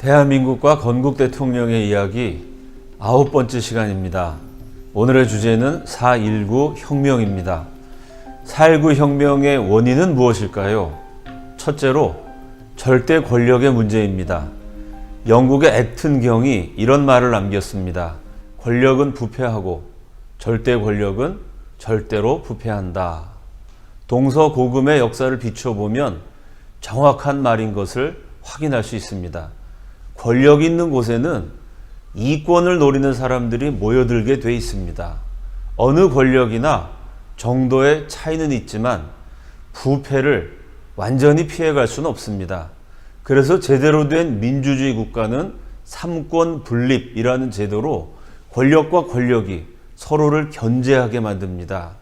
대한민국과 건국 대통령의 이야기 9번째 시간입니다. 오늘의 주제는 4.19 혁명입니다. 4.19 혁명의 원인은 무엇일까요? 첫째로 절대 권력의 문제입니다. 영국의 액튼 경이 이런 말을 남겼습니다. 권력은 부패하고 절대 권력은 절대로 부패한다. 동서고금의 역사를 비춰보면 정확한 말인 것을 확인할 수 있습니다. 권력 있는 곳에는 이권을 노리는 사람들이 모여들게 돼 있습니다. 어느 권력이나 정도의 차이는 있지만 부패를 완전히 피해갈 수는 없습니다. 그래서 제대로 된 민주주의 국가는 삼권 분립이라는 제도로 권력과 권력이 서로를 견제하게 만듭니다.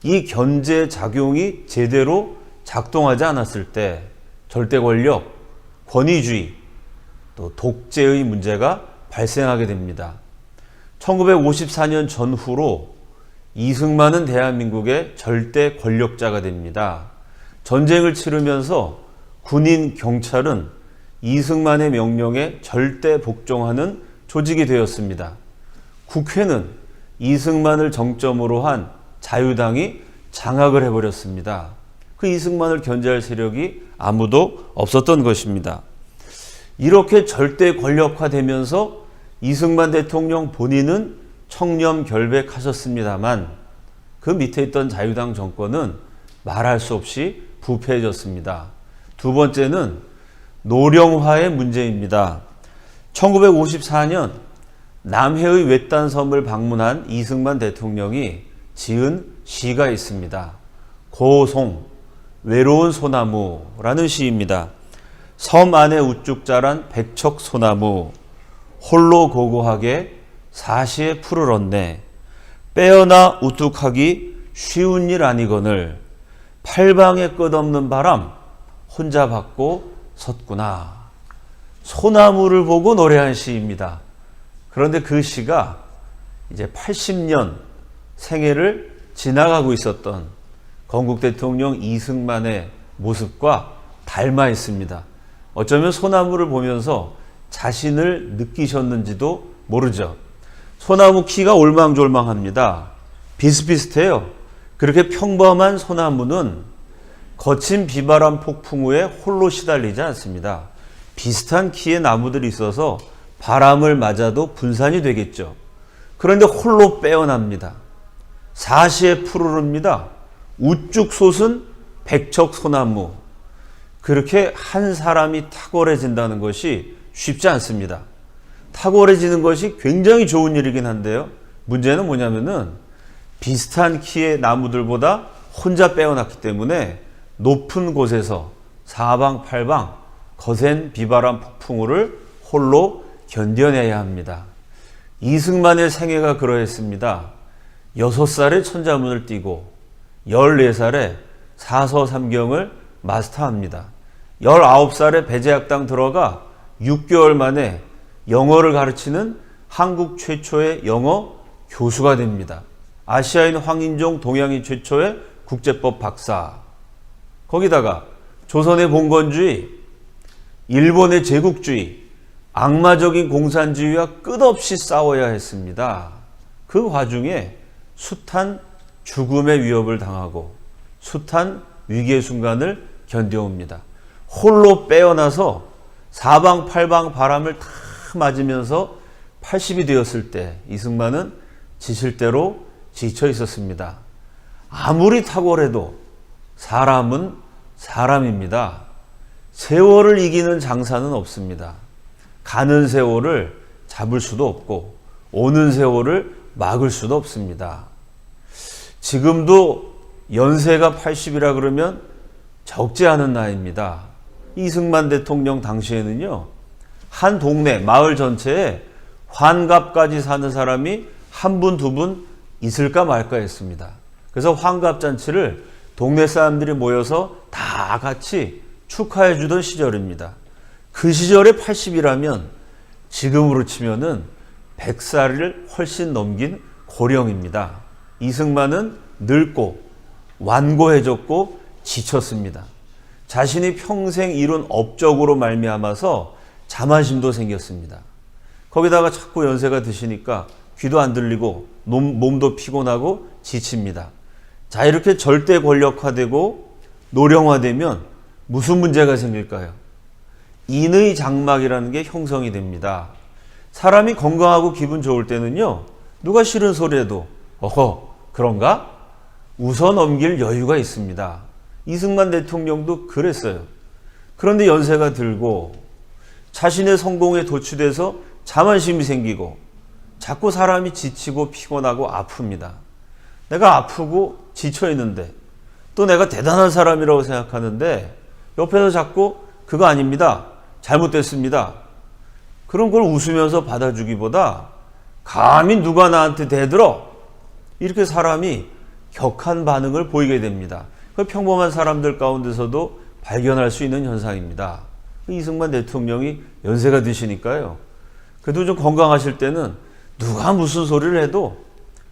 이 견제 작용이 제대로 작동하지 않았을 때 절대 권력, 권위주의, 또 독재의 문제가 발생하게 됩니다. 1954년 전후로 이승만은 대한민국의 절대 권력자가 됩니다. 전쟁을 치르면서 군인, 경찰은 이승만의 명령에 절대 복종하는 조직이 되었습니다. 국회는 이승만을 정점으로 한 자유당이 장악을 해버렸습니다. 그 이승만을 견제할 세력이 아무도 없었던 것입니다. 이렇게 절대 권력화되면서 이승만 대통령 본인은 청렴결백하셨습니다만 그 밑에 있던 자유당 정권은 말할 수 없이 부패해졌습니다. 두 번째는 노령화의 문제입니다. 1954년 남해의 외딴 섬을 방문한 이승만 대통령이 지은 시가 있습니다. 고송, 외로운 소나무라는 시입니다. 섬 안에 우뚝 자란 백척 소나무, 홀로 고고하게 사시에 풀을 얻네. 빼어나 우뚝하기 쉬운 일 아니거늘 팔방에 끝없는 바람 혼자 받고 섰구나. 소나무를 보고 노래한 시입니다. 그런데 그 시가 이제 80년 생애를 지나가고 있었던 건국 대통령 이승만의 모습과 닮아 있습니다. 어쩌면 소나무를 보면서 자신을 느끼셨는지도 모르죠. 소나무 키가 올망졸망합니다. 비슷비슷해요. 그렇게 평범한 소나무는 거친 비바람 폭풍 후에 홀로 시달리지 않습니다. 비슷한 키의 나무들이 있어서 바람을 맞아도 분산이 되겠죠. 그런데 홀로 빼어납니다. 사시에 푸르릅니다. 우뚝 솟은 백척 소나무. 그렇게 한 사람이 탁월해진다는 것이 쉽지 않습니다. 탁월해지는 것이 굉장히 좋은 일이긴 한데요. 문제는 뭐냐면은 비슷한 키의 나무들보다 혼자 빼어났기 때문에 높은 곳에서 사방팔방 거센 비바람 폭풍우를 홀로 견뎌내야 합니다. 이승만의 생애가 그러했습니다. 6살에 천자문을 띄고 14살에 사서삼경을 마스터합니다. 19살에 배제학당 들어가 6개월 만에 영어를 가르치는 한국 최초의 영어 교수가 됩니다. 아시아인 황인종 동양인 최초의 국제법 박사. 거기다가 조선의 봉건주의, 일본의 제국주의, 악마적인 공산주의와 끝없이 싸워야 했습니다. 그 와중에 숱한 죽음의 위협을 당하고 숱한 위기의 순간을 견뎌옵니다. 홀로 빼어나서 사방팔방 바람을 다 맞으면서 80이 되었을 때 이승만은 지칠 대로 지쳐 있었습니다. 아무리 탁월해도 사람은 사람입니다. 세월을 이기는 장사는 없습니다. 가는 세월을 잡을 수도 없고 오는 세월을 막을 수도 없습니다. 지금도 연세가 80이라 그러면 적지 않은 나이입니다. 이승만 대통령 당시에는요, 한 동네, 마을 전체에 환갑까지 사는 사람이 한 분, 두 분 있을까 말까 했습니다. 그래서 환갑잔치를 동네 사람들이 모여서 다 같이 축하해 주던 시절입니다. 그 시절에 80이라면 지금으로 치면은 100살을 훨씬 넘긴 고령입니다. 이승만은 늙고 완고해졌고 지쳤습니다. 자신이 평생 이룬 업적으로 말미암아서 자만심도 생겼습니다. 거기다가 자꾸 연세가 드시니까 귀도 안 들리고 몸도 피곤하고 지칩니다. 자, 이렇게 절대 권력화되고 노령화되면 무슨 문제가 생길까요? 인의 장막이라는 게 형성이 됩니다. 사람이 건강하고 기분 좋을 때는요, 누가 싫은 소리 해도 어허 그런가? 웃어 넘길 여유가 있습니다. 이승만 대통령도 그랬어요. 그런데 연세가 들고 자신의 성공에 도취돼서 자만심이 생기고 자꾸 사람이 지치고 피곤하고 아픕니다. 내가 아프고 지쳐 있는데 또 내가 대단한 사람이라고 생각하는데 옆에서 자꾸 그거 아닙니다. 잘못됐습니다. 그런 걸 웃으면서 받아주기보다 감히 누가 나한테 대들어? 이렇게 사람이 격한 반응을 보이게 됩니다. 그 평범한 사람들 가운데서도 발견할 수 있는 현상입니다. 이승만 대통령이 연세가 드시니까요. 그래도 좀 건강하실 때는 누가 무슨 소리를 해도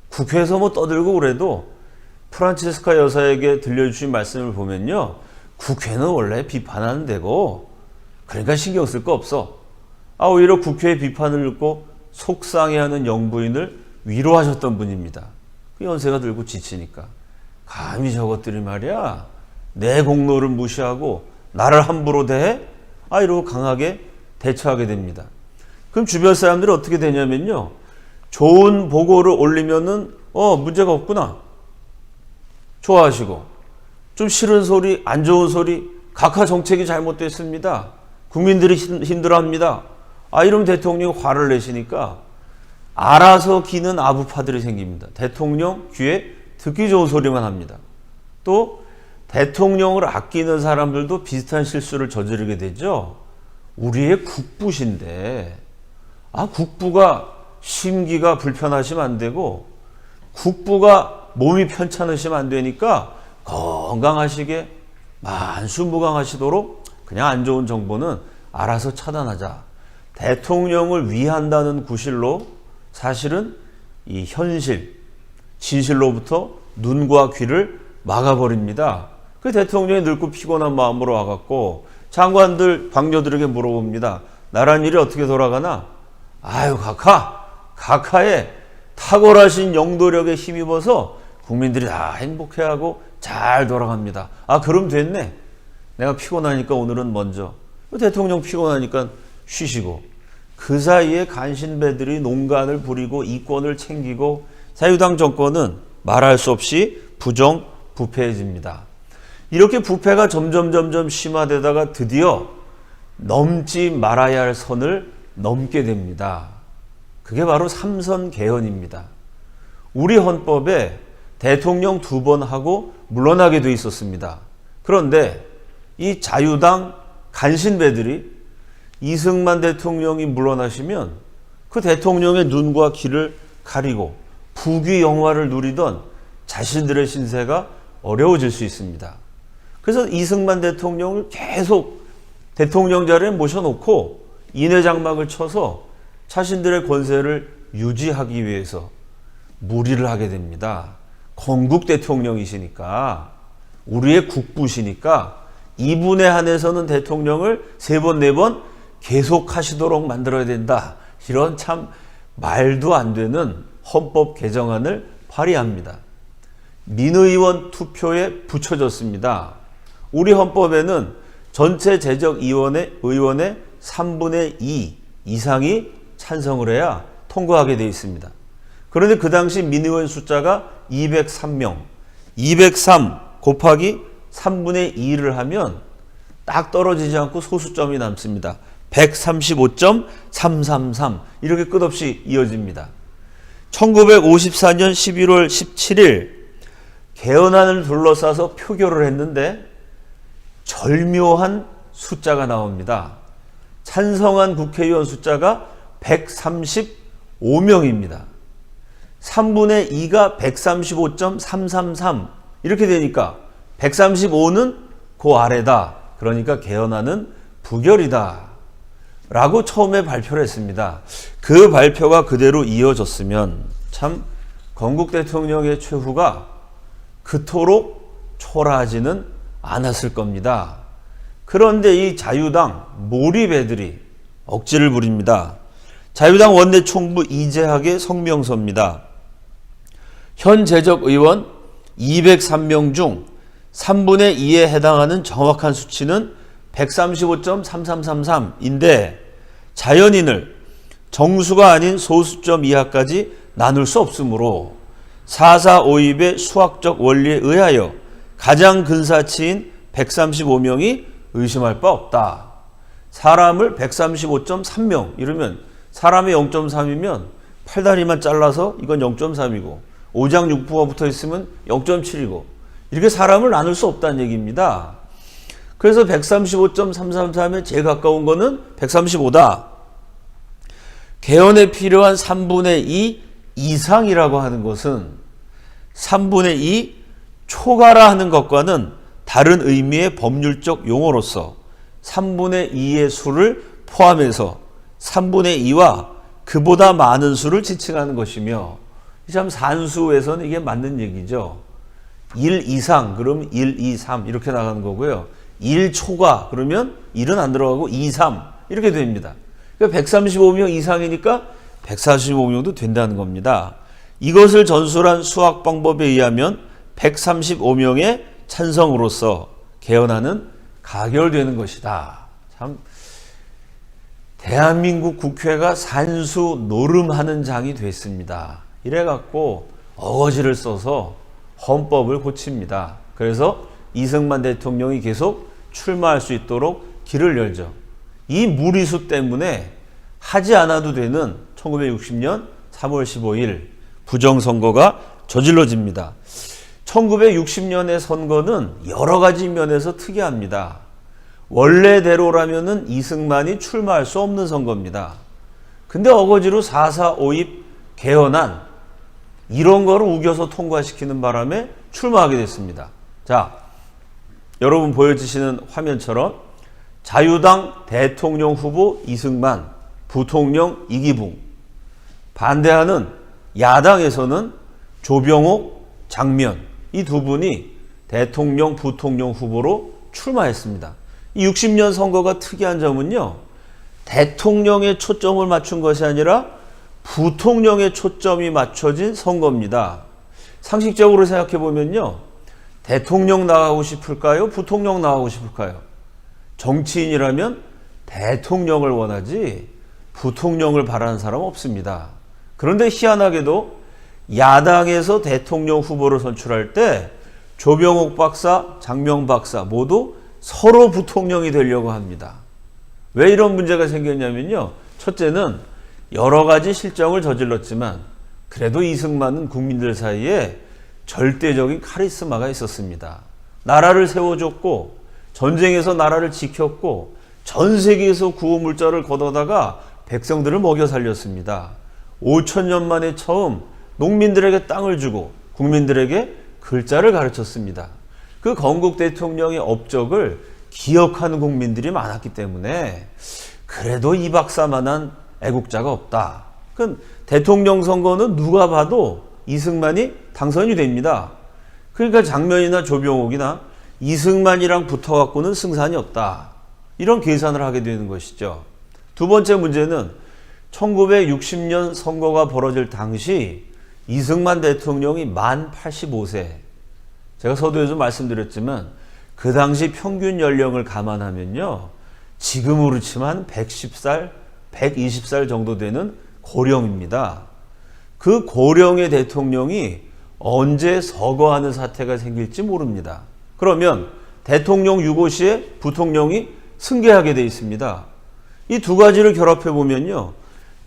국회에서 뭐 떠들고 그래도 프란치스카 여사에게 들려주신 말씀을 보면요. 국회는 원래 비판하는 데고 그러니까 신경 쓸 거 없어. 오히려 국회의 비판을 듣고 속상해하는 영부인을 위로하셨던 분입니다. 그 연세가 들고 지치니까 감히 저것들이 말이야 내 공로를 무시하고 나를 함부로 대해? 이러고 강하게 대처하게 됩니다. 그럼 주변 사람들이 어떻게 되냐면요. 좋은 보고를 올리면은 문제가 없구나. 좋아하시고 좀 싫은 소리, 안 좋은 소리, 각하 정책이 잘못됐습니다. 국민들이 힘들어합니다. 이러면 대통령이 화를 내시니까 알아서 기는 아부파들이 생깁니다. 대통령 귀에 듣기 좋은 소리만 합니다. 또 대통령을 아끼는 사람들도 비슷한 실수를 저지르게 되죠. 우리의 국부신데 국부가 심기가 불편하시면 안 되고 국부가 몸이 편찮으시면 안 되니까 건강하시게 만수무강하시도록 그냥 안 좋은 정보는 알아서 차단하자. 대통령을 위한다는 구실로 사실은 이 현실, 진실로부터 눈과 귀를 막아버립니다. 그 대통령이 늙고 피곤한 마음으로 와갖고 장관들, 방녀들에게 물어봅니다. 나란 일이 어떻게 돌아가나? 각하의 탁월하신 영도력에 힘입어서 국민들이 다 행복해하고 잘 돌아갑니다. 그럼 됐네. 내가 피곤하니까 오늘은 먼저. 대통령 피곤하니까 쉬시고. 그 사이에 간신배들이 농간을 부리고 이권을 챙기고 자유당 정권은 말할 수 없이 부정부패해집니다. 이렇게 부패가 점점 심화되다가 드디어 넘지 말아야 할 선을 넘게 됩니다. 그게 바로 삼선 개헌입니다. 우리 헌법에 대통령 2번 하고 물러나게 돼 있었습니다. 그런데 이 자유당 간신배들이 이승만 대통령이 물러나시면 그 대통령의 눈과 귀를 가리고 부귀 영화를 누리던 자신들의 신세가 어려워질 수 있습니다. 그래서 이승만 대통령을 계속 대통령 자리에 모셔놓고 인회장막을 쳐서 자신들의 권세를 유지하기 위해서 무리를 하게 됩니다. 건국 대통령이시니까 우리의 국부시니까 이분에 한해서는 대통령을 3번, 4번 계속 하시도록 만들어야 된다. 이런 참 말도 안 되는 헌법 개정안을 발의합니다. 민의원 투표에 붙여졌습니다. 우리 헌법에는 전체 재적의원의 3분의 2 이상이 찬성을 해야 통과하게 되어 있습니다. 그런데 그 당시 민의원 숫자가 203명, 203 곱하기 3분의 2를 하면 딱 떨어지지 않고 소수점이 남습니다. 135.333 이렇게 끝없이 이어집니다. 1954년 11월 17일 개헌안을 둘러싸서 표결을 했는데 절묘한 숫자가 나옵니다. 찬성한 국회의원 숫자가 135명입니다. 3분의 2가 135.333 이렇게 되니까 135는 그 아래다. 그러니까 개헌안은 부결이다. 라고 처음에 발표를 했습니다. 그 발표가 그대로 이어졌으면 참 건국 대통령의 최후가 그토록 초라하지는 않았을 겁니다. 그런데 이 자유당 몰입애들이 억지를 부립니다. 자유당 원내 총부 이재학의 성명서입니다. 현 재적 의원 203명 중 3분의 2에 해당하는 정확한 수치는 135.3333인데 자연인을 정수가 아닌 소수점 이하까지 나눌 수 없으므로 4452의 수학적 원리에 의하여 가장 근사치인 135명이 의심할 바 없다. 사람을 135.3명 이러면 사람이 0.3이면 팔다리만 잘라서 이건 0.3이고 오장 육부가 붙어 있으면 0.7이고 이렇게 사람을 나눌 수 없다는 얘기입니다. 그래서 135.333에 제일 가까운 거는 135다. 개헌에 필요한 3분의 2 이상이라고 하는 것은 3분의 2 초과라 하는 것과는 다른 의미의 법률적 용어로서 3분의 2의 수를 포함해서 3분의 2와 그보다 많은 수를 지칭하는 것이며 참 산수에서는 이게 맞는 얘기죠. 1 이상 그러면 1, 2, 3 이렇게 나가는 거고요. 1 초과 그러면 1은 안 들어가고 2, 3 이렇게 됩니다. 그러니까 135명 이상이니까 145명도 된다는 겁니다. 이것을 전술한 수학 방법에 의하면 135명의 찬성으로서 개헌안은 가결되는 것이다. 참 대한민국 국회가 산수 노름하는 장이 됐습니다. 이래갖고 어거지를 써서 헌법을 고칩니다. 그래서 이승만 대통령이 계속 출마할 수 있도록 길을 열죠. 이 무리수 때문에 하지 않아도 되는 1960년 3월 15일 부정선거가 저질러집니다. 1960년의 선거는 여러 가지 면에서 특이합니다. 원래대로라면은 이승만이 출마할 수 없는 선거입니다. 근데 어거지로 4.4.5입 개헌안 이런 거를 우겨서 통과시키는 바람에 출마하게 됐습니다. 자, 여러분 보여주시는 화면처럼 자유당 대통령 후보 이승만, 부통령 이기붕, 반대하는 야당에서는 조병옥, 장면 이 두 분이 대통령, 부통령 후보로 출마했습니다. 이 60년 선거가 특이한 점은요, 대통령에 초점을 맞춘 것이 아니라 부통령에 초점이 맞춰진 선거입니다. 상식적으로 생각해 보면요, 대통령 나가고 싶을까요? 부통령 나가고 싶을까요? 정치인이라면 대통령을 원하지 부통령을 바라는 사람 없습니다. 그런데 희한하게도 야당에서 대통령 후보를 선출할 때 조병옥 박사, 장명 박사 모두 서로 부통령이 되려고 합니다. 왜 이런 문제가 생겼냐면요, 첫째는 여러 가지 실정을 저질렀지만 그래도 이승만은 국민들 사이에 절대적인 카리스마가 있었습니다. 나라를 세워줬고 전쟁에서 나라를 지켰고 전 세계에서 구호물자를 걷어다가 백성들을 먹여 살렸습니다. 5천년 만에 처음 농민들에게 땅을 주고 국민들에게 글자를 가르쳤습니다. 그 건국 대통령의 업적을 기억하는 국민들이 많았기 때문에 그래도 이 박사만한 애국자가 없다. 그 대통령 선거는 누가 봐도 이승만이 당선이 됩니다. 그러니까 장면이나 조병옥이나 이승만이랑 붙어갖고는 승산이 없다. 이런 계산을 하게 되는 것이죠. 두 번째 문제는 1960년 선거가 벌어질 당시 이승만 대통령이 만 85세. 제가 서두에서 말씀드렸지만 그 당시 평균 연령을 감안하면요, 지금으로 치면 110살, 120살 정도 되는 고령입니다. 그 고령의 대통령이 언제 서거하는 사태가 생길지 모릅니다. 그러면 대통령 유고 시에 부통령이 승계하게 되어 있습니다. 이 두 가지를 결합해 보면요,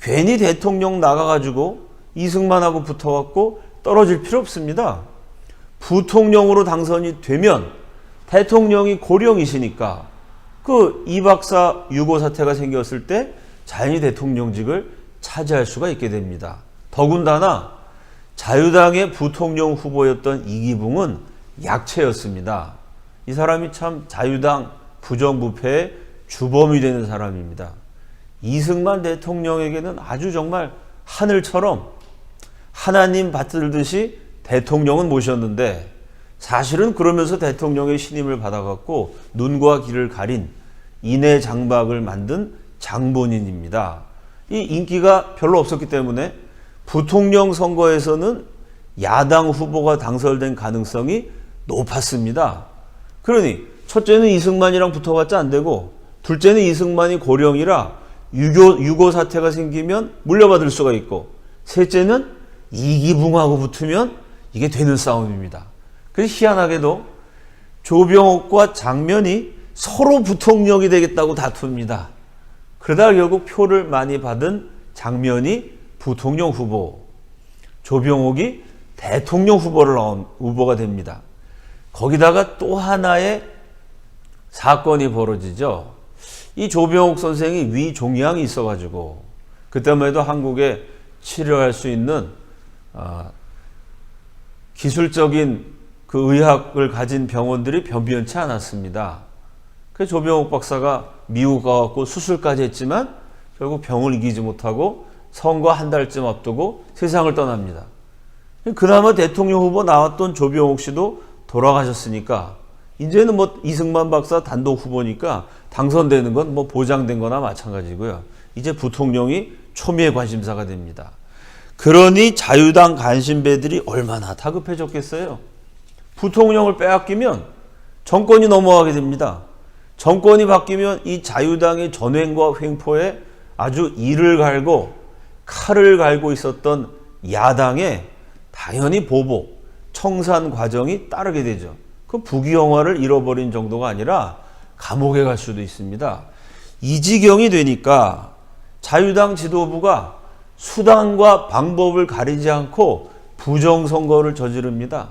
괜히 대통령 나가가지고 이승만하고 붙어갖고 떨어질 필요 없습니다. 부통령으로 당선이 되면 대통령이 고령이시니까 그 이 박사 유고 사태가 생겼을 때 자연히 대통령직을 차지할 수가 있게 됩니다. 더군다나 자유당의 부통령 후보였던 이기붕은 약체였습니다. 이 사람이 참 자유당 부정부패의 주범이 되는 사람입니다. 이승만 대통령에게는 아주 정말 하늘처럼 하나님 받들듯이 대통령은 모셨는데 사실은 그러면서 대통령의 신임을 받아갖고 눈과 귀를 가린 인해 장박을 만든 장본인입니다. 이 인기가 별로 없었기 때문에 부통령 선거에서는 야당 후보가 당선된 가능성이 높았습니다. 그러니 첫째는 이승만이랑 붙어봤자 안 되고, 둘째는 이승만이 고령이라 유고 사태가 생기면 물려받을 수가 있고, 셋째는 이기붕하고 붙으면 이게 되는 싸움입니다. 그래서 희한하게도 조병옥과 장면이 서로 부통령이 되겠다고 다툽니다. 그러다 결국 표를 많이 받은 장면이 부통령 후보, 조병옥이 대통령 후보가 됩니다. 거기다가 또 하나의 사건이 벌어지죠. 이 조병옥 선생이 위종양이 있어가지고 그때만 해도 한국에 치료할 수 있는 기술적인 그 의학을 가진 병원들이 변변치 않았습니다. 그래서 조병옥 박사가 미국 가갖고 수술까지 했지만 결국 병을 이기지 못하고 선거 한 달쯤 앞두고 세상을 떠납니다. 그나마 대통령 후보 나왔던 조병옥 씨도 돌아가셨으니까 이제는 뭐 이승만 박사 단독 후보니까 당선되는 건 뭐 보장된 거나 마찬가지고요. 이제 부통령이 초미의 관심사가 됩니다. 그러니 자유당 간신배들이 얼마나 다급해졌겠어요. 부통령을 빼앗기면 정권이 넘어가게 됩니다. 정권이 바뀌면 이 자유당의 전횡과 횡포에 아주 이를 갈고 칼을 갈고 있었던 야당에 당연히 보복, 청산 과정이 따르게 되죠. 그 부귀영화를 잃어버린 정도가 아니라 감옥에 갈 수도 있습니다. 이 지경이 되니까 자유당 지도부가 수단과 방법을 가리지 않고 부정선거를 저지릅니다.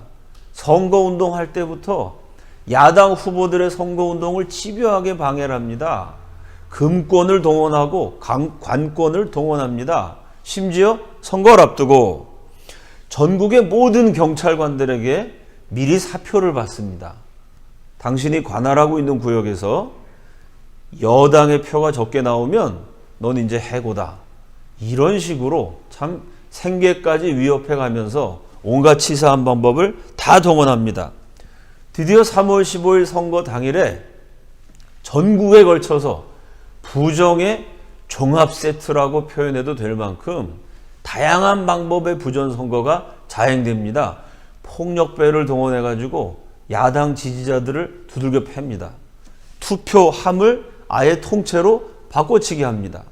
선거운동할 때부터 야당 후보들의 선거운동을 집요하게 방해를 합니다. 금권을 동원하고 관권을 동원합니다. 심지어 선거를 앞두고 전국의 모든 경찰관들에게 미리 사표를 받습니다. 당신이 관할하고 있는 구역에서 여당의 표가 적게 나오면 넌 이제 해고다. 이런 식으로 참 생계까지 위협해 가면서 온갖 치사한 방법을 다 동원합니다. 드디어 3월 15일 선거 당일에 전국에 걸쳐서 부정의 종합 세트라고 표현해도 될 만큼 다양한 방법의 부정선거가 자행됩니다. 폭력배를 동원해가지고 야당 지지자들을 두들겨 팹니다. 투표함을 아예 통째로 바꿔치기 합니다.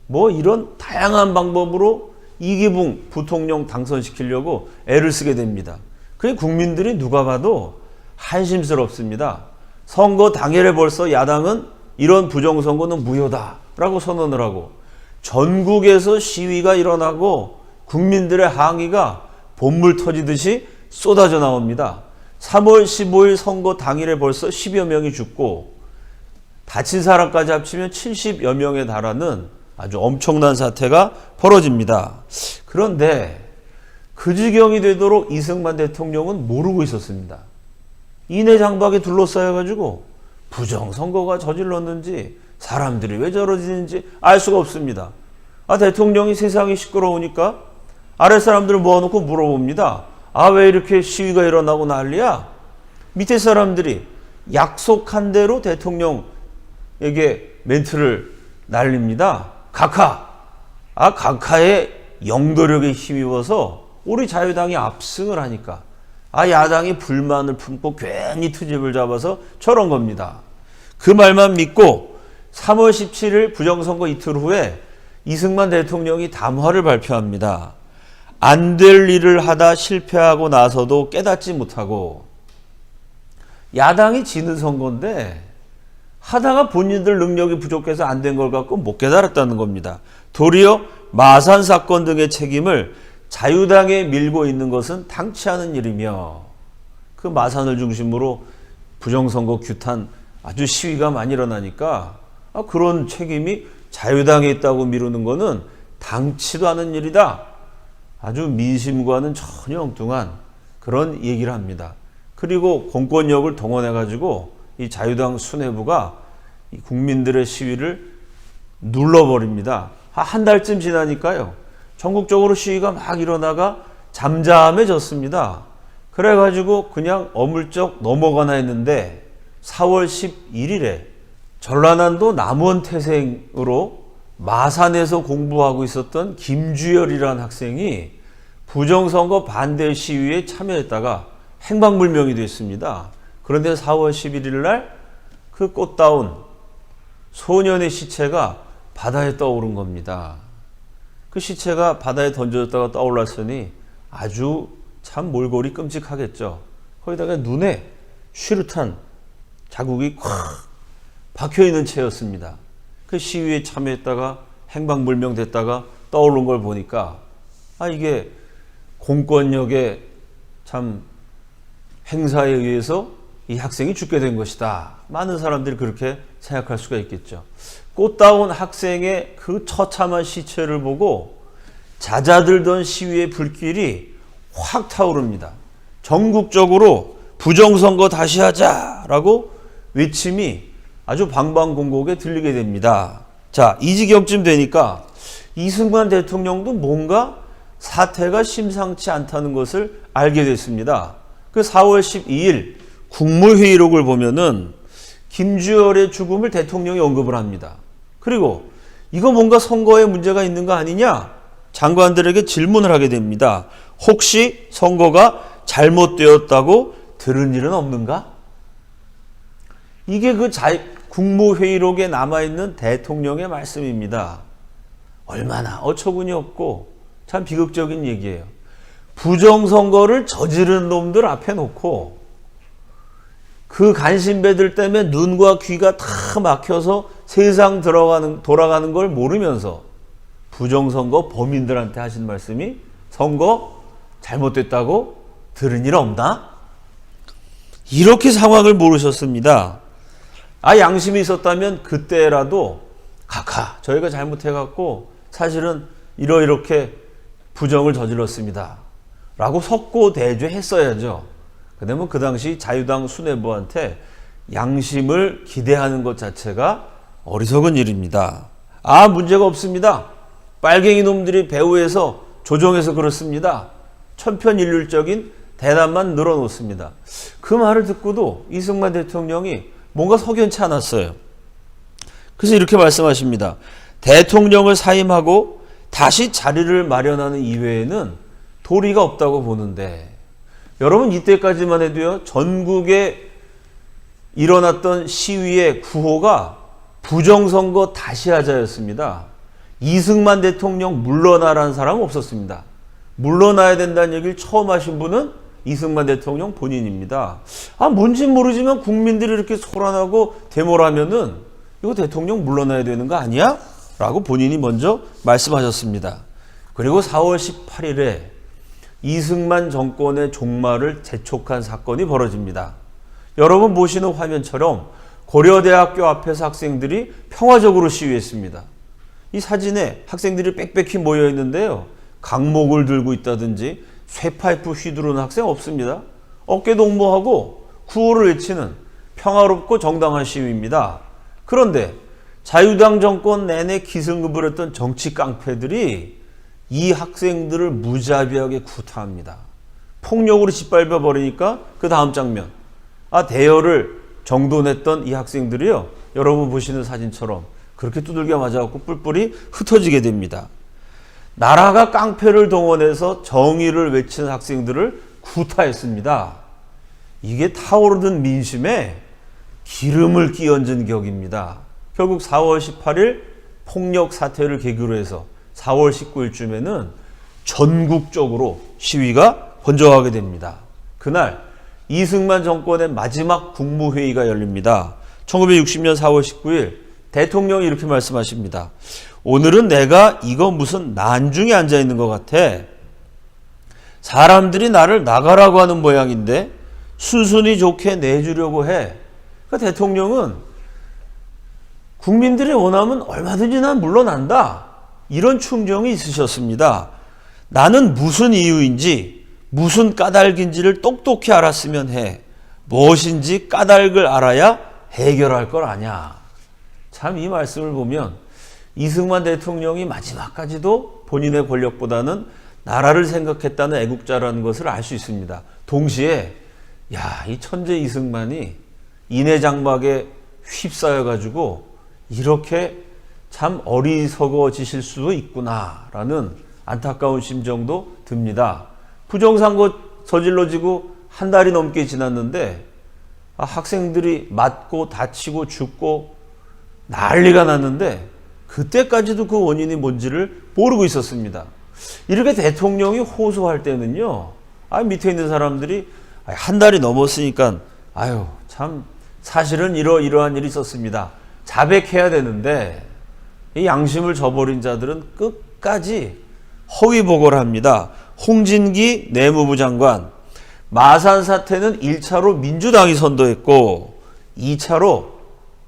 뭐 이런 다양한 방법으로 이기붕 부통령 당선시키려고 애를 쓰게 됩니다. 그래 국민들이 누가 봐도 한심스럽습니다. 선거 당일에 벌써 야당은 이런 부정선거는 무효다라고 선언을 하고 전국에서 시위가 일어나고 국민들의 항의가 본물 터지듯이 쏟아져 나옵니다. 3월 15일 선거 당일에 벌써 10여 명이 죽고 다친 사람까지 합치면 70여 명에 달하는 아주 엄청난 사태가 벌어집니다. 그런데 그 지경이 되도록 이승만 대통령은 모르고 있었습니다. 인해 장박에 둘러싸여가지고 부정선거가 저질렀는지 사람들이 왜 저러지는지 알 수가 없습니다. 대통령이 세상이 시끄러우니까 아랫사람들을 모아놓고 물어봅니다. 왜 이렇게 시위가 일어나고 난리야? 밑에 사람들이 약속한 대로 대통령에게 멘트를 날립니다. 각하의 영도력에 힘입어서 우리 자유당이 압승을 하니까 야당이 불만을 품고 괜히 트집을 잡아서 저런 겁니다. 그 말만 믿고 3월 17일 부정선거 이틀 후에 이승만 대통령이 담화를 발표합니다. 안 될 일을 하다 실패하고 나서도 깨닫지 못하고 야당이 지는 선거인데 하다가 본인들 능력이 부족해서 안 된 걸 갖고 못 깨달았다는 겁니다. 도리어 마산 사건 등의 책임을 자유당에 밀고 있는 것은 당치 않은 일이며 그 마산을 중심으로 부정선거 규탄 아주 시위가 많이 일어나니까 그런 책임이 자유당에 있다고 미루는 것은 당치도 않은 일이다. 아주 민심과는 전혀 엉뚱한 그런 얘기를 합니다. 그리고 공권력을 동원해가지고 이 자유당 수뇌부가 이 국민들의 시위를 눌러버립니다. 한 달쯤 지나니까요. 전국적으로 시위가 막 일어나가 잠잠해졌습니다. 그래가지고 그냥 어물쩍 넘어가나 했는데 4월 11일에 전라남도 남원 태생으로 마산에서 공부하고 있었던 김주열이라는 학생이 부정선거 반대 시위에 참여했다가 행방불명이 됐습니다. 그런데 4월 11일 날 그 꽃다운 소년의 시체가 바다에 떠오른 겁니다. 그 시체가 바다에 던져졌다가 떠올랐으니 아주 참 몰골이 끔찍하겠죠. 거기다가 눈에 쉬릇한 자국이 콱 박혀있는 채였습니다. 그 시위에 참여했다가 행방불명 됐다가 떠오른 걸 보니까 이게 공권력의 참 행사에 의해서 이 학생이 죽게 된 것이다. 많은 사람들이 그렇게 생각할 수가 있겠죠. 꽃다운 학생의 그 처참한 시체를 보고 잦아들던 시위의 불길이 확 타오릅니다. 전국적으로 부정선거 다시 하자라고 외침이 아주 방방곡곡에 들리게 됩니다. 자, 이 지경쯤 되니까 이승만 대통령도 뭔가 사태가 심상치 않다는 것을 알게 됐습니다. 그 4월 12일 국무회의록을 보면은 김주열의 죽음을 대통령이 언급을 합니다. 그리고 이거 뭔가 선거에 문제가 있는 거 아니냐? 장관들에게 질문을 하게 됩니다. 혹시 선거가 잘못되었다고 들은 일은 없는가? 이게 그 국무회의록에 남아있는 대통령의 말씀입니다. 얼마나 어처구니 없고 참 비극적인 얘기예요. 부정선거를 저지른 놈들 앞에 놓고 그 간신배들 때문에 눈과 귀가 다 막혀서 세상 돌아가는 걸 모르면서 부정선거 범인들한테 하신 말씀이 선거 잘못됐다고 들은 일 없나? 이렇게 상황을 모르셨습니다. 양심이 있었다면 그때라도 저희가 잘못해갖고 사실은 이렇게 부정을 저질렀습니다 라고 석고대죄했어야죠. 그러면 그 당시 자유당 수뇌부한테 양심을 기대하는 것 자체가 어리석은 일입니다. 문제가 없습니다. 빨갱이 놈들이 배후에서 조종해서 그렇습니다. 천편일률적인 대답만 늘어놓습니다. 그 말을 듣고도 이승만 대통령이 뭔가 석연치 않았어요. 그래서 이렇게 말씀하십니다. 대통령을 사임하고 다시 자리를 마련하는 이외에는 도리가 없다고 보는데, 여러분 이때까지만 해도요, 전국에 일어났던 시위의 구호가 부정선거 다시 하자였습니다. 이승만 대통령 물러나라는 사람은 없었습니다. 물러나야 된다는 얘기를 처음 하신 분은 이승만 대통령 본인입니다. 뭔진 모르지만 국민들이 이렇게 소란하고 데모를 하면은 이거 대통령 물러나야 되는 거 아니야? 라고 본인이 먼저 말씀하셨습니다. 그리고 4월 18일에 이승만 정권의 종말을 재촉한 사건이 벌어집니다. 여러분 보시는 화면처럼 고려대학교 앞에서 학생들이 평화적으로 시위했습니다. 이 사진에 학생들이 빽빽히 모여 있는데요, 강목을 들고 있다든지 쇠파이프 휘두르는 학생 없습니다. 어깨 동무하고 구호를 외치는 평화롭고 정당한 시위입니다. 그런데 자유당 정권 내내 기승급을 했던 정치 깡패들이 이 학생들을 무자비하게 구타합니다. 폭력으로 짓밟아 버리니까 그 다음 장면, 대열을 정돈했던 이 학생들이요, 여러분 보시는 사진처럼 그렇게 두들겨 맞아갖고 뿔뿔이 흩어지게 됩니다. 나라가 깡패를 동원해서 정의를 외치는 학생들을 구타했습니다. 이게 타오르는 민심에 기름을 끼얹은 격입니다. 결국 4월 18일 폭력 사태를 계기로 해서 4월 19일쯤에는 전국적으로 시위가 번져가게 됩니다. 그날 이승만 정권의 마지막 국무회의가 열립니다. 1960년 4월 19일 대통령이 이렇게 말씀하십니다. 오늘은 내가 이거 무슨 난중에 앉아있는 것 같아. 사람들이 나를 나가라고 하는 모양인데 순순히 좋게 내주려고 해. 그러니까 대통령은 국민들이 원하면 얼마든지 난 물러난다, 이런 충정이 있으셨습니다. 나는 무슨 이유인지 무슨 까닭인지를 똑똑히 알았으면 해. 무엇인지 까닭을 알아야 해결할 걸 아냐. 참 이 말씀을 보면 이승만 대통령이 마지막까지도 본인의 권력보다는 나라를 생각했다는 애국자라는 것을 알 수 있습니다. 동시에 이 천재 이승만이 인해장막에 휩싸여 가지고 이렇게 참 어리석어지실 수도 있구나라는 안타까운 심정도 듭니다. 부정선거 저질러지고 한 달이 넘게 지났는데 학생들이 맞고 다치고 죽고 난리가 났는데 그때까지도 그 원인이 뭔지를 모르고 있었습니다. 이렇게 대통령이 호소할 때는요, 밑에 있는 사람들이 한 달이 넘었으니까 참 사실은 이러한 일이 있었습니다. 자백해야 되는데 이 양심을 저버린 자들은 끝까지 허위보고를 합니다. 홍진기 내무부 장관, 마산 사태는 1차로 민주당이 선도했고 2차로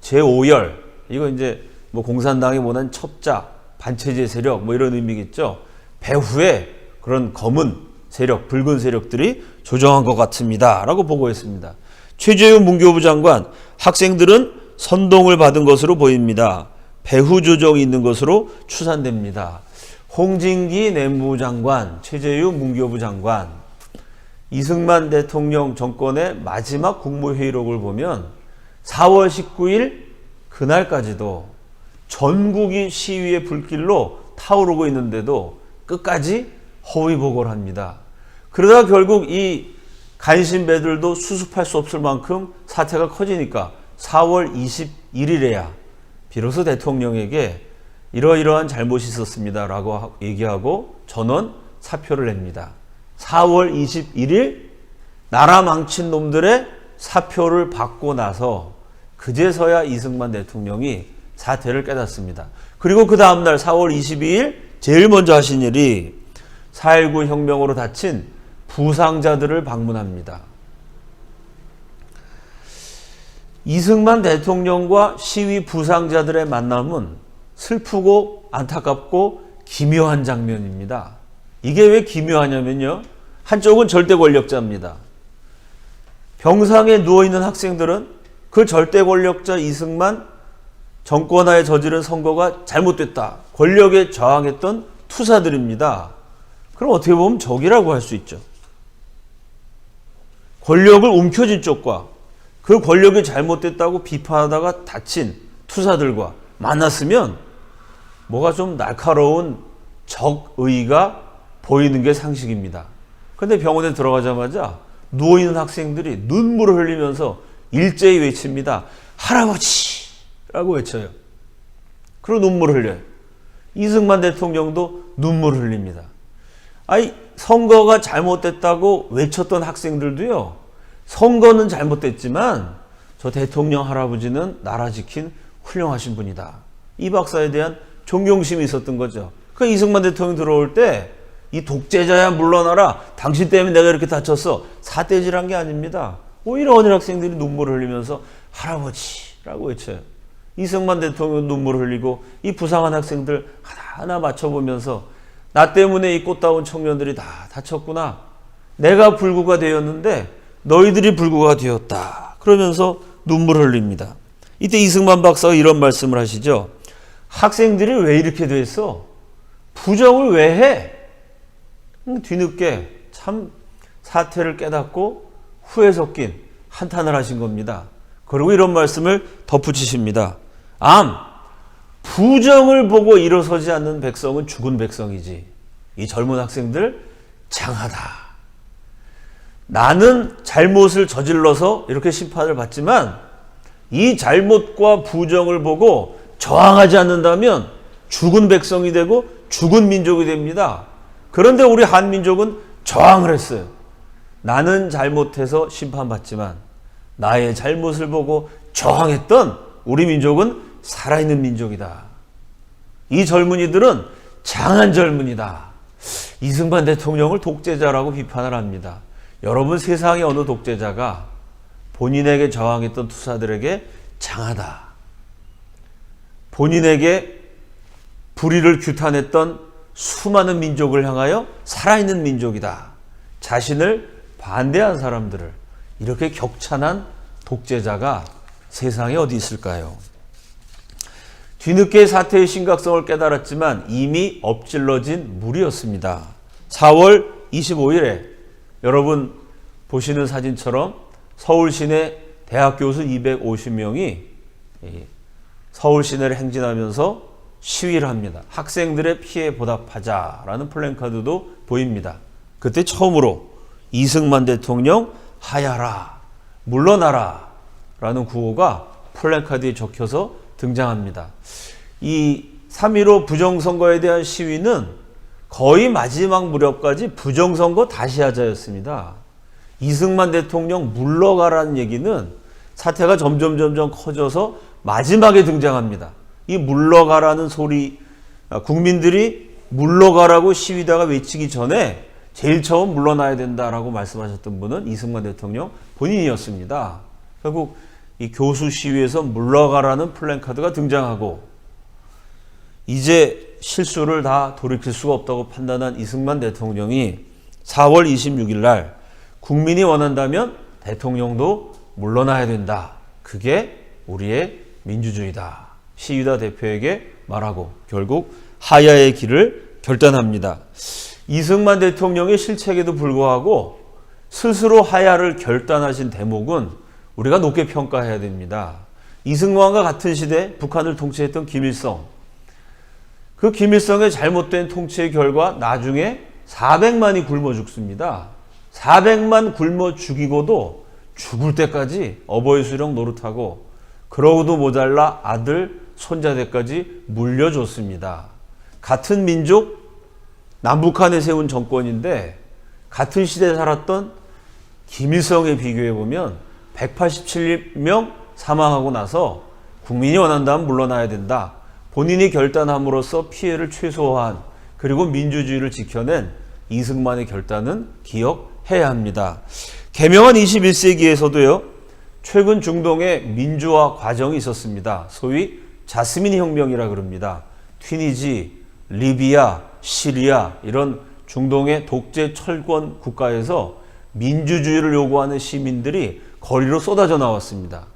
제5열, 이거 이제 뭐 공산당이 원한 첩자, 반체제 세력 뭐 이런 의미겠죠. 배후에 그런 검은 세력, 붉은 세력들이 조정한 것 같습니다. 라고 보고했습니다. 최재형 문교부 장관, 학생들은 선동을 받은 것으로 보입니다. 배후 조정이 있는 것으로 추산됩니다. 홍진기 내무부 장관, 최재형 문교부 장관, 이승만 대통령 정권의 마지막 국무회의록을 보면 4월 19일 그날까지도 전국이 시위의 불길로 타오르고 있는데도 끝까지 허위보고를 합니다. 그러다 결국 이 간신배들도 수습할 수 없을 만큼 사태가 커지니까 4월 21일에야 비로소 대통령에게 이러이러한 잘못이 있었습니다 라고 얘기하고 전원 사표를 냅니다. 4월 21일 나라 망친 놈들의 사표를 받고 나서 그제서야 이승만 대통령이 사태를 깨닫습니다. 그리고 그 다음날 4월 22일 제일 먼저 하신 일이 4.19 혁명으로 다친 부상자들을 방문합니다. 이승만 대통령과 시위 부상자들의 만남은 슬프고 안타깝고 기묘한 장면입니다. 이게 왜 기묘하냐면요, 한쪽은 절대 권력자입니다. 병상에 누워있는 학생들은 그 절대 권력자 이승만 정권하에 저지른 선거가 잘못됐다, 권력에 저항했던 투사들입니다. 그럼 어떻게 보면 적이라고 할 수 있죠. 권력을 움켜쥔 쪽과 그 권력이 잘못됐다고 비판하다가 다친 투사들과 만났으면 뭐가 좀 날카로운 적의가 보이는 게 상식입니다. 그런데 병원에 들어가자마자 누워있는 학생들이 눈물을 흘리면서 일제히 외칩니다. 할아버지라고 외쳐요. 그리고 눈물을 흘려요. 이승만 대통령도 눈물을 흘립니다. 선거가 잘못됐다고 외쳤던 학생들도요, 선거는 잘못됐지만 저 대통령 할아버지는 나라 지킨 훌륭하신 분이다, 이 박사에 대한 존경심이 있었던 거죠. 그 이승만 대통령 들어올 때 이 독재자야 물러나라, 당신 때문에 내가 이렇게 다쳤어, 사대질한 게 아닙니다. 오히려 어린 학생들이 눈물을 흘리면서 할아버지라고 외쳐요. 이승만 대통령 눈물을 흘리고 이 부상한 학생들 하나하나 맞춰보면서 나 때문에 이 꽃다운 청년들이 다 다쳤구나, 내가 불구가 되었는데 너희들이 불구가 되었다, 그러면서 눈물을 흘립니다. 이때 이승만 박사가 이런 말씀을 하시죠. 학생들이 왜 이렇게 됐어? 부정을 왜 해? 뒤늦게 참 사태를 깨닫고 후회 섞인 한탄을 하신 겁니다. 그리고 이런 말씀을 덧붙이십니다. 부정을 보고 일어서지 않는 백성은 죽은 백성이지. 이 젊은 학생들 장하다. 나는 잘못을 저질러서 이렇게 심판을 받지만 이 잘못과 부정을 보고 저항하지 않는다면 죽은 백성이 되고 죽은 민족이 됩니다. 그런데 우리 한민족은 저항을 했어요. 나는 잘못해서 심판받지만 나의 잘못을 보고 저항했던 우리 민족은 살아있는 민족이다. 이 젊은이들은 장한 젊은이다. 이승만 대통령을 독재자라고 비판을 합니다. 여러분, 세상의 어느 독재자가 본인에게 저항했던 투사들에게 장하다, 본인에게 불의를 규탄했던 수많은 민족을 향하여 살아있는 민족이다, 자신을 반대한 사람들을 이렇게 격찬한 독재자가 세상에 어디 있을까요? 뒤늦게 사태의 심각성을 깨달았지만 이미 엎질러진 물이었습니다. 4월 25일에 여러분 보시는 사진처럼 서울 시내 대학 교수 250명이 서울 시내를 행진하면서 시위를 합니다. 학생들의 피해 보답하자라는 플랜카드도 보입니다. 그때 처음으로 이승만 대통령 하야라, 물러나라 라는 구호가 플랜카드에 적혀서 등장합니다. 이 3.15 부정선거에 대한 시위는 거의 마지막 무렵까지 부정선거 다시 하자였습니다. 이승만 대통령 물러가라는 얘기는 사태가 점점 커져서 마지막에 등장합니다. 이 물러가라는 소리, 국민들이 물러가라고 시위다가 외치기 전에 제일 처음 물러나야 된다라고 말씀하셨던 분은 이승만 대통령 본인이었습니다. 결국 이 교수 시위에서 물러가라는 플랜카드가 등장하고 이제 실수를 다 돌이킬 수가 없다고 판단한 이승만 대통령이 4월 26일 날 국민이 원한다면 대통령도 물러나야 된다. 그게 우리의 민주주의다. 시위다 대표에게 말하고 결국 하야의 길을 결단합니다. 이승만 대통령의 실책에도 불구하고 스스로 하야를 결단하신 대목은 우리가 높게 평가해야 됩니다. 이승만과 같은 시대 북한을 통치했던 김일성, 그 김일성의 잘못된 통치의 결과 나중에 400만이 굶어 죽습니다. 400만 굶어 죽이고도 죽을 때까지 어버이 수령 노릇하고 그러고도 모자라 아들, 손자대까지 물려줬습니다. 같은 민족, 남북한에 세운 정권인데 같은 시대에 살았던 김일성에 비교해보면 187명 사망하고 나서 국민이 원한다면 물러나야 된다. 본인이 결단함으로써 피해를 최소화한 그리고 민주주의를 지켜낸 이승만의 결단은 기억해야 합니다. 개명한 21세기에서도요. 최근 중동에 민주화 과정이 있었습니다. 소위 자스민 혁명이라 그럽니다. 튀니지, 리비아, 시리아 이런 중동의 독재 철권 국가에서 민주주의를 요구하는 시민들이 거리로 쏟아져 나왔습니다.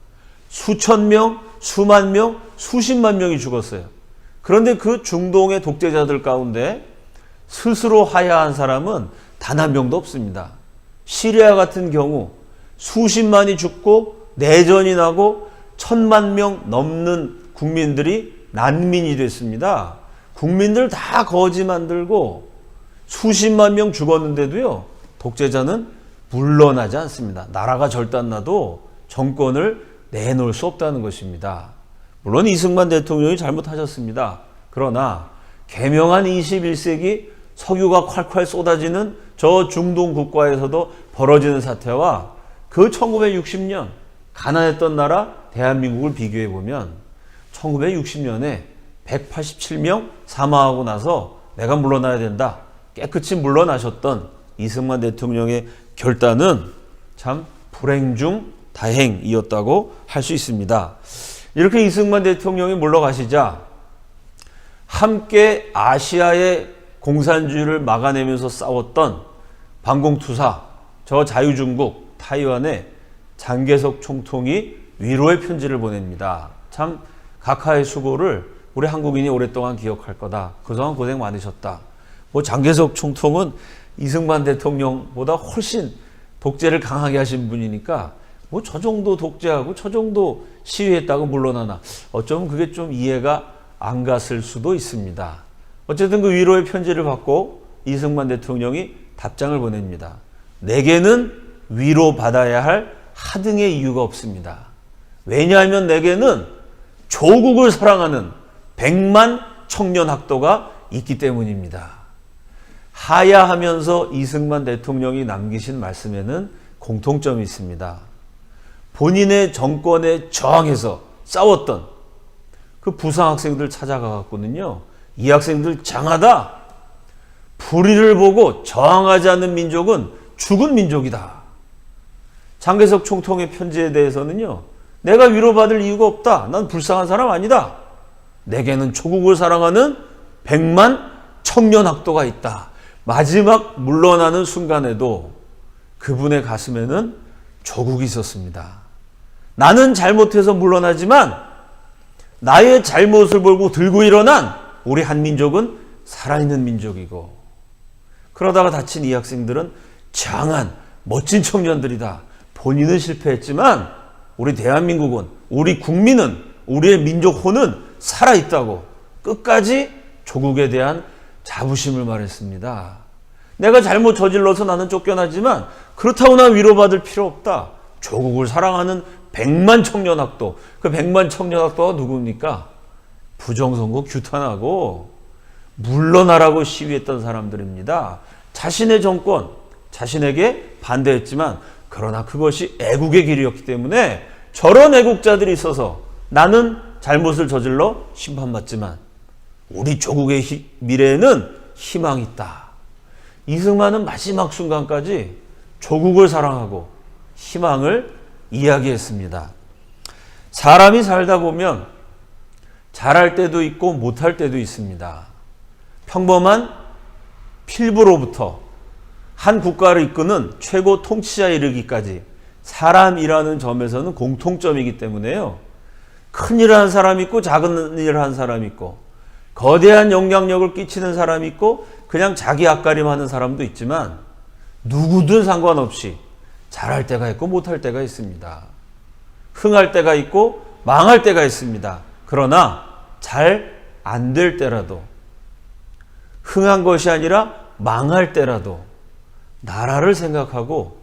수천 명, 수만 명, 수십만 명이 죽었어요. 그런데 그 중동의 독재자들 가운데 스스로 하야한 사람은 단 한 명도 없습니다. 시리아 같은 경우 수십만이 죽고 내전이 나고 1,000만 명 넘는 국민들이 난민이 됐습니다. 국민들 다 거지 만들고 수십만 명 죽었는데도요. 독재자는 물러나지 않습니다. 나라가 절단나도 정권을 내놓을 수 없다는 것입니다. 물론 이승만 대통령이 잘못하셨습니다. 그러나 개명한 21세기 석유가 콸콸 쏟아지는 저 중동 국가에서도 벌어지는 사태와 그 1960년 가난했던 나라 대한민국을 비교해 보면 1960년에 187명 사망하고 나서 내가 물러나야 된다. 깨끗이 물러나셨던 이승만 대통령의 결단은 참 불행 중 다행이었다고 할 수 있습니다. 이렇게 이승만 대통령이 물러가시자 함께 아시아의 공산주의를 막아내면서 싸웠던 반공투사, 저 자유중국 타이완의 장개석 총통이 위로의 편지를 보냅니다. 참 각하의 수고를 우리 한국인이 오랫동안 기억할 거다. 그동안 고생 많으셨다. 장개석 총통은 이승만 대통령보다 훨씬 독재를 강하게 하신 분이니까 저 정도 독재하고 저 정도 시위했다고 물러나나. 어쩌면 그게 좀 이해가 안 갔을 수도 있습니다. 어쨌든 그 위로의 편지를 받고 이승만 대통령이 답장을 보냅니다. 내게는 위로받아야 할 하등의 이유가 없습니다. 왜냐하면 내게는 조국을 사랑하는 100만 청년 학도가 있기 때문입니다. 하야하면서 이승만 대통령이 남기신 말씀에는 공통점이 있습니다. 본인의 정권에 저항해서 싸웠던 그 부상 학생들 찾아가갖고는요, 이 학생들 장하다. 불의를 보고 저항하지 않는 민족은 죽은 민족이다. 장개석 총통의 편지에 대해서는요, 내가 위로받을 이유가 없다. 난 불쌍한 사람 아니다. 내게는 조국을 사랑하는 100만 청년 학도가 있다. 마지막 물러나는 순간에도 그분의 가슴에는 조국이 있었습니다. 나는 잘못해서 물러나지만 나의 잘못을 보고 들고 일어난 우리 한민족은 살아있는 민족이고, 그러다가 다친 이 학생들은 장한 멋진 청년들이다. 본인은 실패했지만 우리 대한민국은, 우리 국민은, 우리의 민족혼은 살아있다고 끝까지 조국에 대한 자부심을 말했습니다. 내가 잘못 저질러서 나는 쫓겨나지만 그렇다고 나 위로받을 필요 없다. 조국을 사랑하는 100만 청년학도, 그 100만 청년학도가 누굽니까? 부정선거 규탄하고 물러나라고 시위했던 사람들입니다. 자신의 정권, 자신에게 반대했지만 그러나 그것이 애국의 길이었기 때문에 저런 애국자들이 있어서 나는 잘못을 저질러 심판받지만 우리 조국의 미래에는 희망이 있다. 이승만은 마지막 순간까지 조국을 사랑하고 희망을 이야기했습니다. 사람이 살다 보면 잘할 때도 있고 못할 때도 있습니다. 평범한 필부로부터 한 국가를 이끄는 최고 통치자에 이르기까지 사람이라는 점에서는 공통점이기 때문에요. 큰 일을 한 사람이 있고 작은 일을 한 사람이 있고 거대한 영향력을 끼치는 사람이 있고 그냥 자기 앞가림하는 사람도 있지만 누구든 상관없이 잘할 때가 있고 못할 때가 있습니다. 흥할 때가 있고 망할 때가 있습니다. 그러나 잘 안 될 때라도 흥한 것이 아니라 망할 때라도 나라를 생각하고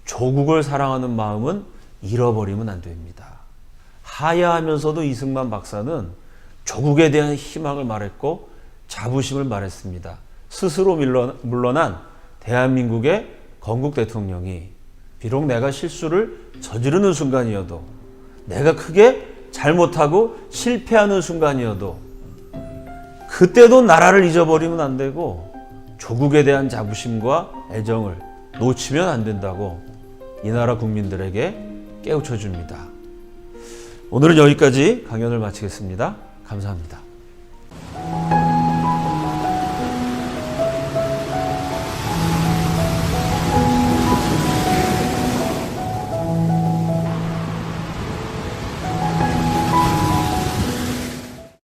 조국을 사랑하는 마음은 잃어버리면 안 됩니다. 하야하면서도 이승만 박사는 조국에 대한 희망을 말했고 자부심을 말했습니다. 스스로 물러난 대한민국의 건국 대통령이 비록 내가 실수를 저지르는 순간이어도 내가 크게 잘못하고 실패하는 순간이어도 그때도 나라를 잊어버리면 안 되고 조국에 대한 자부심과 애정을 놓치면 안 된다고 이 나라 국민들에게 깨우쳐 줍니다. 오늘은 여기까지 강연을 마치겠습니다. 감사합니다.